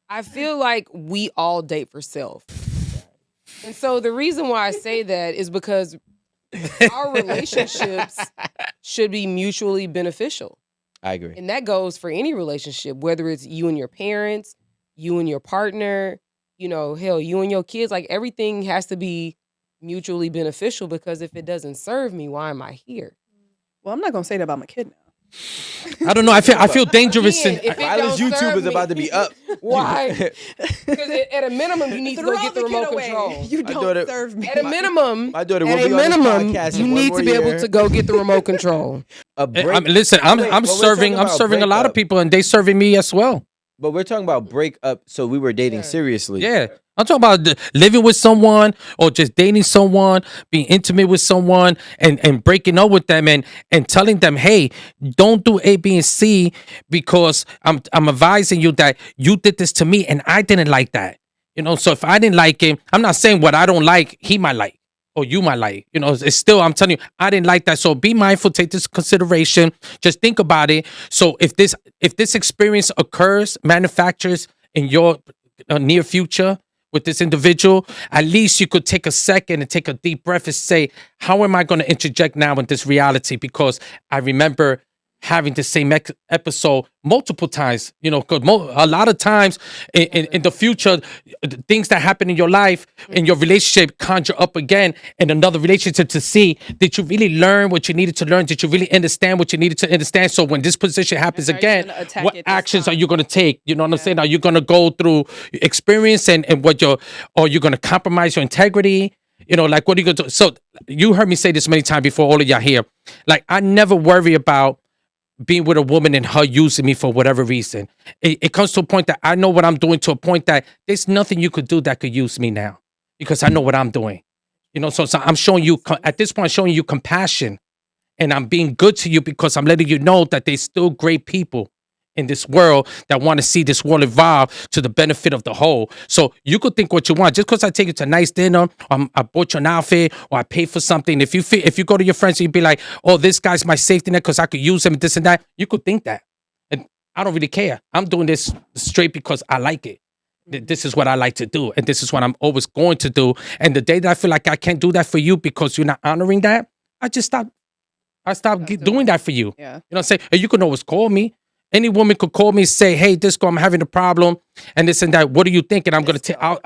I feel like we all date for self. And so the reason why I say that is because our relationships should be mutually beneficial. I agree. And that goes for any relationship, whether it's you and your parents, you and your partner, hell, you and your kids. Like everything has to be mutually beneficial because if it doesn't serve me, why am I here? Well, I'm not gonna say that about my kid now. I don't know. I feel dangerous. Again, if it Wireless don't YouTube serve is me, about to be up. Why? Because at a minimum, you need to go Throw get the the kid remote away. control. You My don't daughter- serve me. At a minimum, My daughter will at be a on this minimum, podcast you in one need more to be able year. to go get the remote control. A break. Listen, I'm Wait, but we're serving. talking I'm about serving a lot of breakup. people, and they serving me as well. But we're talking about break up. So we were dating Yeah. seriously. Yeah. I'm talking about living with someone or just dating someone, being intimate with someone and breaking up with them and telling them, hey, don't do A, B, and C because I'm advising you that you did this to me and I didn't like that. So if I didn't like him, I'm not saying what I don't like, he might like. Or you might like, it's still, I'm telling you, I didn't like that. So be mindful, take this consideration, just think about it. So if this experience occurs, manufactures in your near future with this individual, at least you could take a second and take a deep breath and say, how am I going to interject now in this reality? Because I remember having the same episode multiple times, because a lot of times in the future, the things that happen in your life, in your relationship, conjure up again in another relationship to see, did you really learn what you needed to learn? Did you really understand what you needed to understand? So when this position happens Are you again, gonna attack what it this actions are time? you going to take? You know what I'm saying? Are you going to go through experience and or you're going to compromise your integrity? Like what are you going to do? So you heard me say this many times before, all of y'all here. Like I never worry about being with a woman and her using me for whatever reason. It comes to a point that I know what I'm doing, to a point that there's nothing you could do that could use me now because I know what I'm doing. So I'm showing you, at this point, I'm showing you compassion and I'm being good to you because I'm letting you know that there's still great people in this world that want to see this world evolve to the benefit of the whole. So you could think what you want. Just because I take you to a nice dinner, I bought you an outfit, or I pay for something. If you go to your friends and you be like, oh, this guy's my safety net because I could use him and this and that, you could think that. And I don't really care. I'm doing this straight because I like it. This is what I like to do. And this is what I'm always going to do. And the day that I feel like I can't do that for you because you're not honoring that, I just stop. I stopped doing that for you. Yeah. You know what I'm saying? And you can always call me. Any woman could call me and say, hey, Disco, I'm having a problem and this and that. What do you think? And I'm going to take, I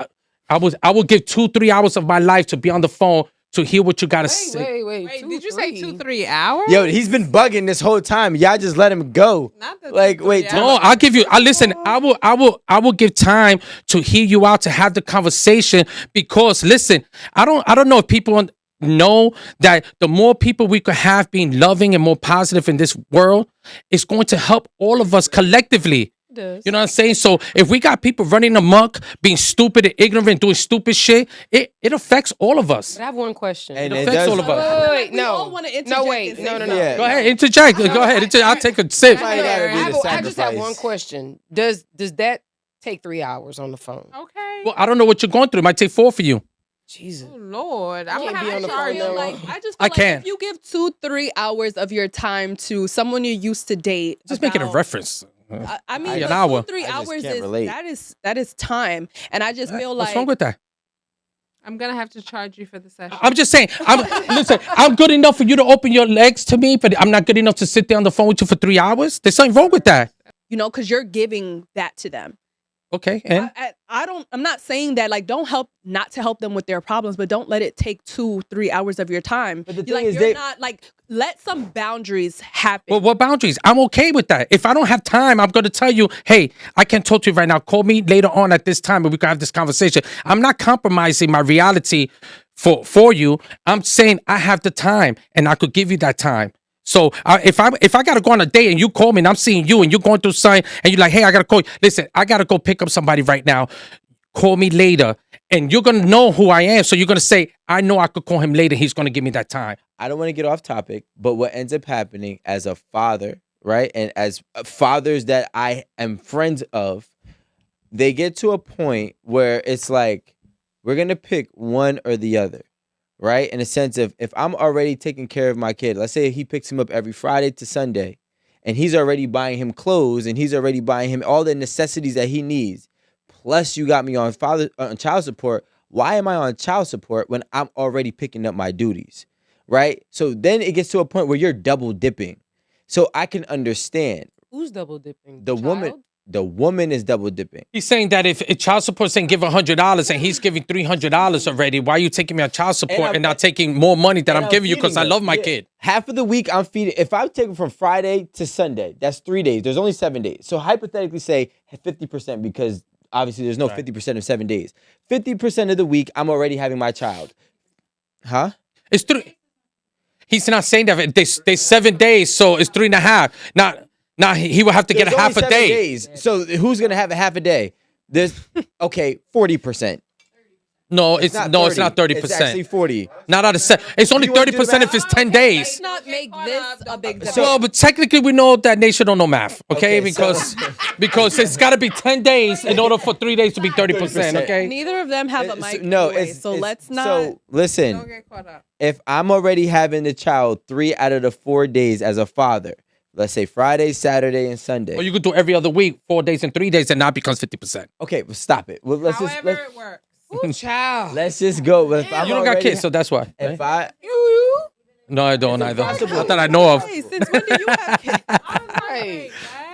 will give 2-3 hours of my life to be on the phone to hear what you got to say. Wait, Wait, two, did you say three. 2-3 hours? Yo, he's been bugging this whole time. Y'all just let him go. Not the Like, 2-3 wait, hours. No, I'll give you, listen, I will give time to hear you out, to have the conversation because listen, I don't know if people know that the more people we could have being loving and more positive in this world, it's going to help all of us collectively. Does. You know what I'm saying? So if we got people running amok, being stupid and ignorant, doing stupid shit, it affects all of us. But I have one question. And It it affects does. all of us. Wait, We no. all wanna No, interject wait. and say No. Yeah. Go ahead, interject. Go ahead. I'll take a sip. Somebody gotta be the I just have sacrifice. one question. Does that take 3 hours on the phone? Okay. Well, I don't know what you're going through. It might take 4 for you. Jesus. Oh, Lord. I'm Can't going be to on the have phone to that charge long. you. I just feel I like can. if you give 2-3 hours of your time to someone you used to date, Just make it a about- reference. I mean, An but hour. 2-3 I just hours can't relate. that is time, and I just feel like What's wrong with that? I'm going to have to charge you for the session. I'm just saying. Listen. I'm good enough for you to open your legs to me, but I'm not good enough to sit there on the phone with you for 3 hours. There's something wrong with that. because you're giving that to them. Okay, and I'm not saying that like don't help not to help them with their problems, but don't let it take 2-3 hours of your time. But the You're thing is, you're they- not like let some boundaries happen. well, what boundaries? I'm okay with that. If I don't have time, I'm going to tell you, hey, I can't talk to you right now. Call me later on at this time and we can have this conversation. I'm not compromising my reality for you. I'm saying I have the time and I could give you that time. So if I gotta go on a date and you call me and I'm seeing you and you're going through something and you're like, hey, I gotta call you. Listen, I gotta go pick up somebody right now. Call me later, and you're gonna know who I am. So you're gonna say, I know I could call him later. He's gonna give me that time. I don't want to get off topic, but what ends up happening as a father, right? And as fathers that I am friends of, they get to a point where it's like, we're going to pick one or the other, right? In a sense of if I'm already taking care of my kid, let's say he picks him up every Friday to Sunday, and he's already buying him clothes and he's already buying him all the necessities that he needs. plus you got me on child support. Why am I on child support when I'm already picking up my duties, right? So then it gets to a point where you're double dipping. So I can understand Who's double dipping? the woman. Child? The woman is double dipping. He's saying that if child support saying give $100 and he's giving $300 already, why are you taking me on child support and not taking more money that I'm giving you because I love my kid? Half of the week I'm feeding. If I take it from Friday to Sunday, that's 3 days. There's only 7 days. So hypothetically say 50% because obviously there's no 50% of 7 days. 50% of the week I'm already having my child. Huh? It's 3. He's not saying that. There's 7 days, so it's 3.5. Now he will have to get a There's half only a 7 day. days. So who's gonna have a half a day? There's 40%. No, it's not 30%. It's actually 40. Not out of 7. It's only You wanna do the 30% if it's 10 Let's days. not make this a big debate. Well, but technically we know that nation don't know math, okay? Because it's got to be 10 days in order for 3 days to be 30%, okay? Neither of them have a mic. No, anyway, so let's not. So listen, Don't get caught up. if I'm already having the child 3 out of the 4 days as a father, let's say Friday, Saturday, and Sunday. Or you could do every other week, 4 days and 3 days, and now it becomes 50%. Okay, well, stop it. Well, However it works. Ooh, child. let's just go with. You don't got kids, so that's why. If I No, I don't either. impossible. Not that I know of. Hey, since when do you have kids? I'm like, Right. wait, what?